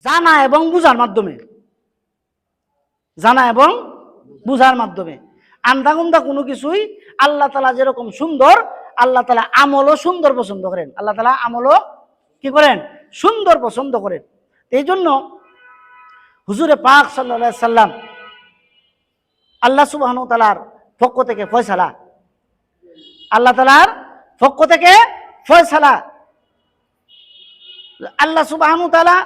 জানা এবং বুঝার মাধ্যমে, জানা এবং বুঝার মাধ্যমে। আন্ধাগুন্ধা কোনো কিছুই আল্লাহ তাআলা যেরকম সুন্দর, আল্লাহ তাআলা আমলও সুন্দর পছন্দ করেন। আল্লাহ তাআলা আমলও কি করেন? সুন্দর পছন্দ করেন। এই জন্য হুজুরে পাক সাল্লাল্লাহু আলাইহি সাল্লাম আল্লাহ সুবহানাহু ওয়া তাআলার পক্ষ থেকে ফয়সালা, আল্লাহ তাআলার পক্ষ থেকে ফয়সালা, আল্লাহ সুবহানাহু ওয়া তাআলা,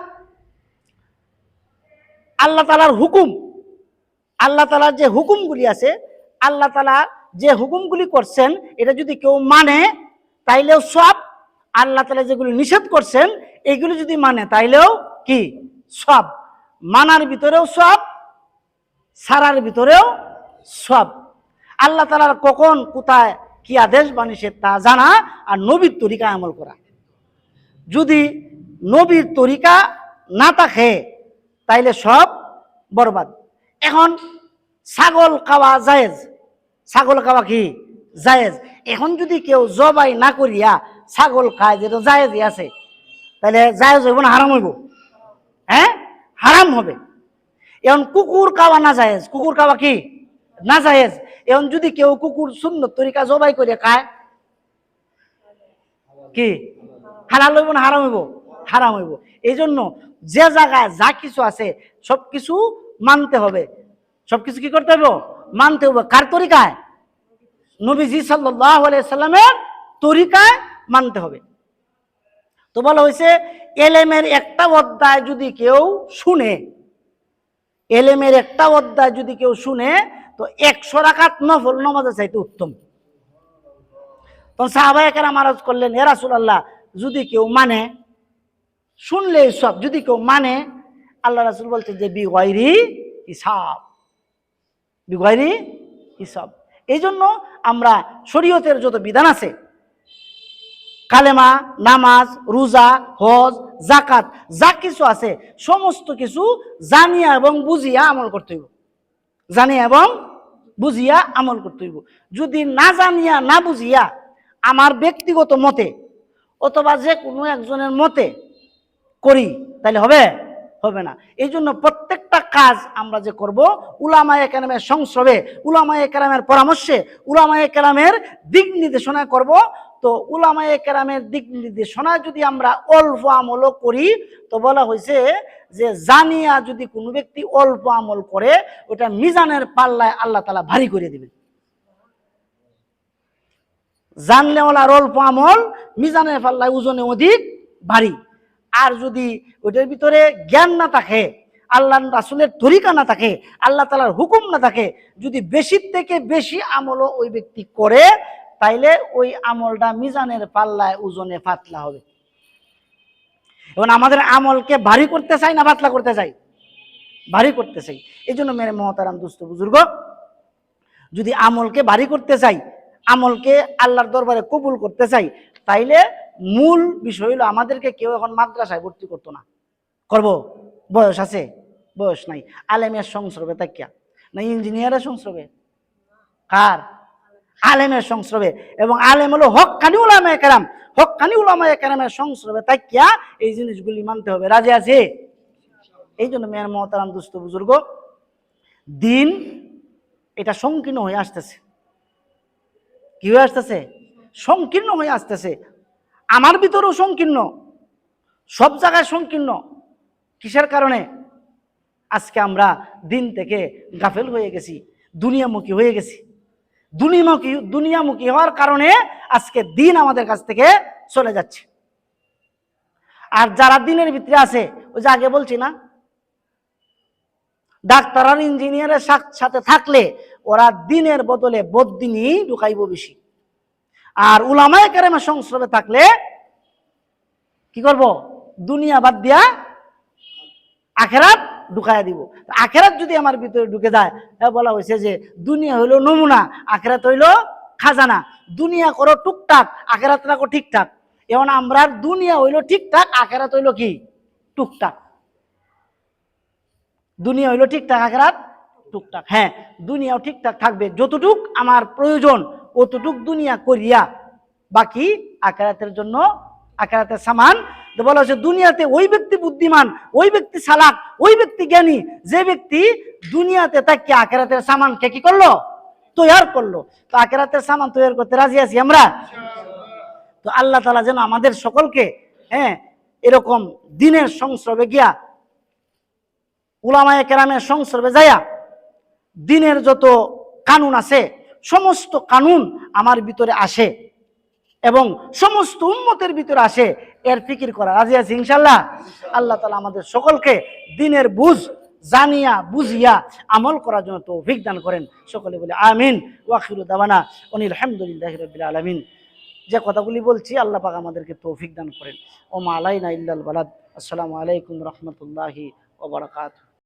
আল্লাহ তাআলার হুকুম, আল্লাহ তাআলার যে হুকুমগুলি আছে, আল্লাহ তাআলা যে হুকুমগুলি করছেন এটা যদি কেউ মানে তাইলেও সব, আল্লাহ তাআলা যেগুলি নিষেধ করছেন এগুলি যদি মানে তাইলেও কি সব। মানার ভিতরেও সব, ছাড়ার ভিতরেও সব। আল্লাহ তাআলার কখন কোথায় কি আদেশ বা নিষেধ তা জানা, আর নবীর তরিকায় আমল করা। যদি নবীর তরিকা না থাকে তাইলে সব বরবাদ। এখন ছাগল খাওয়া জায়েজ, ছাগল খাওয়া কি জায়েজ। এখন যদি কেউ জবাই না করিয়া ছাগল খায়, যেটা জায়েজই আছে, তাহলে জায়েজ হইব না হারাম হইব? হ্যাঁ, হারাম হবে। এখন কুকুর খাওয়া না জায়েজ, কুকুর খাওয়া কি না জায়েজ। এখন যদি কেউ কুকুর সুন্নত তরিকা জবাই করে খায়, কি হালাল হইব না হারাম হইব? হারাম হইব। এই জন্য যে জায়গায় যা কিছু আছে সবকিছু মানতে হবে, সবকিছু কি করতে হবে? মানতে হবে। কার তরিকায়? নবীজি সাল্লাল্লাহু আলাইহি সাল্লামের তরিকায় মানতে হবে। তো বলা হয়েছে এলেমের একটা অধ্যায় যদি কেউ শুনে, এলেমের একটা অধ্যায় যদি কেউ শুনে, তো 100 রাকাত নফল নামাজের চাইতে উত্তম। তখন সাহাবায়ে কেরাম আরজ করলেন, হে রাসূলুল্লাহ, যদি কেউ মানে, শুনলে সব, যদি কেউ মানে, আল্লাহ রাসূল বলছেন যে বিগাইরি হিসাব, বিগাইরি হিসাব। এই জন্য আমরা শরীয়তের যত বিধান আছে, কালেমা, নামাজ, রোজা, হজ, যাকাত, যা কিছু আছে সমস্ত কিছু জানিয়া এবং বুঝিয়া আমল করতে হইব, জানিয়া এবং বুঝিয়া আমল করতে হইব। যদি না জানিয়া না বুঝিয়া আমার ব্যক্তিগত মতে অথবা যে কোনো একজনের মতে করি তাহলে হবে? হবে না। এই জন্য প্রত্যেকটা কাজ আমরা যে করব উলামায়ে কেরামের সংস্রবে, উলামায়ে কেরামের পরামর্শে, উলামায়ে কেরামের দিক নির্দেশনা করব। তো উলামায়ে কেরামের দিক নির্দেশনা যদি আমরা অল্প আমলও করি, তো বলা হয়েছে যে জানিয়া যদি কোনো ব্যক্তি অল্প আমল করে, ওটা মিজানের পাল্লায় আল্লাহ তাআলা ভারী করে দিবেন। জানলে ওলার অল্প আমল মিজানের পাল্লায় ওজনে অধিক ভারী। আর যদি ওইটার ভিতরে জ্ঞান না থাকে, আল্লাহ রাসূলের তরিকা না থাকে, আল্লাহ তাআলার হুকুম না থাকে, যদি বেশির থেকে বেশি আমলও ওই ব্যক্তি করে, তাইলে ওই আমলটা মিজানের পাল্লায় ওজনে পাতলা হবে। এবং আমাদের আমলকে ভারী করতে চাই না পাতলা করতে চাই? ভারী করতে চাই। এই জন্য মেরে মহতারাম দোস্ত বুজুর্গ, যদি আমলকে ভারী করতে চাই, আমলকে আল্লাহর দরবারে কবুল করতে চাই, তাইলে মূল বিষয় হলো আমাদেরকে কেউ এখন মাদ্রাসায় ভর্তি করতো না। করব? বয়স আছে? বয়স নাই। আলেমের সংস্রবে তাকিয়া না ইঞ্জিনিয়ারের সংস্রবে? কার? আলেমের সংস্রবে। এবং আলেম হলো হক্কানি উলামায়ে কেরাম, হক্কানি উলামায়ে কেরামের সংস্রবে তাকিয়া এই জিনিসগুলি মানতে হবে। রাজি আছে? এই জন্য মেয়ের মহতারাম দুস্থ বুজুর্গ, দিন এটা সংকীর্ণ হয়ে আসতেছে। কি হয়ে আসতেছে? সংকীর্ণ হয়ে আসতেছে। আমার ভিতরেও সংকীর্ণ, সব জায়গায় সংকীর্ণ। কিসের কারণে? আজকে আমরা দিন থেকে গাফেল হয়ে গেছি, দুনিয়ামুখী হয়ে গেছি। দুনিয়ামুখী হওয়ার কারণে আজকে দিন আমাদের কাছ থেকে চলে যাচ্ছে। আর যারা দিনের ভিতরে আছে, ওই যে আগে বলছি না, ডাক্তার আর ইঞ্জিনিয়ারের সাথে থাকলে ওরা দিনের বদলে বদ্দিনই ঢুকাইব বেশি। আর উলামায়ে কেরামের সংস্রবে থাকলে কি করব? দুনিয়া বাদ দিয়া আখেরাত ঢুকাইয়া দিব। আখেরাত যদি আমার ভিতরে ঢুকে যায়, বলা হয়েছে যে দুনিয়া হইল নমুনা, আখেরাত হইল খাজানা। দুনিয়া করো টুকটাক, আখেরাত রাখো ঠিকঠাক। এখন আমরা দুনিয়া হইল ঠিকঠাক, আখেরাত হইল কি টুকটাক। দুনিয়া হইল ঠিকঠাক, আখেরাত টুকটাক। হ্যাঁ, দুনিয়াও ঠিকঠাক থাকবে, যতটুক আমার প্রয়োজন অতটুক দুনিয়া করিয়া বাকি আখেরাতের জন্য, আখেরাতের সামান তো বলা হচ্ছে দুনিয়াতে ওই ব্যক্তি বুদ্ধিমান, ওই ব্যক্তি চালাক, ওই ব্যক্তি জ্ঞানী যে ব্যক্তি দুনিয়াতে তাকে আখিরাতের সামানকে কি করলো, তৈয়ার করলো। তো আখিরাতের সামান তৈয়ার করতে রাজি আছি আমরা। তো আল্লাহ তাআলা যেন আমাদের সকলকে এরকম দিনের সংস্রবে গিয়া, উলামায়ে কেরামের সংস্রবে যাইয়া দিনের যত কানুন আছে সমস্ত কানুন আমার ভিতরে আসে এবং সমস্ত উম্মতের ভিতরে আসে, এর ফিকির করা রাজি আছি ইনশাআল্লাহ। আল্লাহ তাআলা আমাদের সকলকে দিনের বুঝ জানিয়া বুঝিয়া আমল করার জন্য তৌফিক দান করেন। সকলে বলে আমিন। ওয়া আখিরু দাওয়ানা আনিল হামদুলিল্লাহি রাব্বিল আলামিন। যে কথাগুলি বলছি আল্লাহ পাক আমাদেরকে তৌফিক দান করেন। ওমা আলাইনা ইল্লাল বালাদ। আসসালামু আলাইকুম রাহমাতুল্লাহি ওয়া বারাকাতুহু।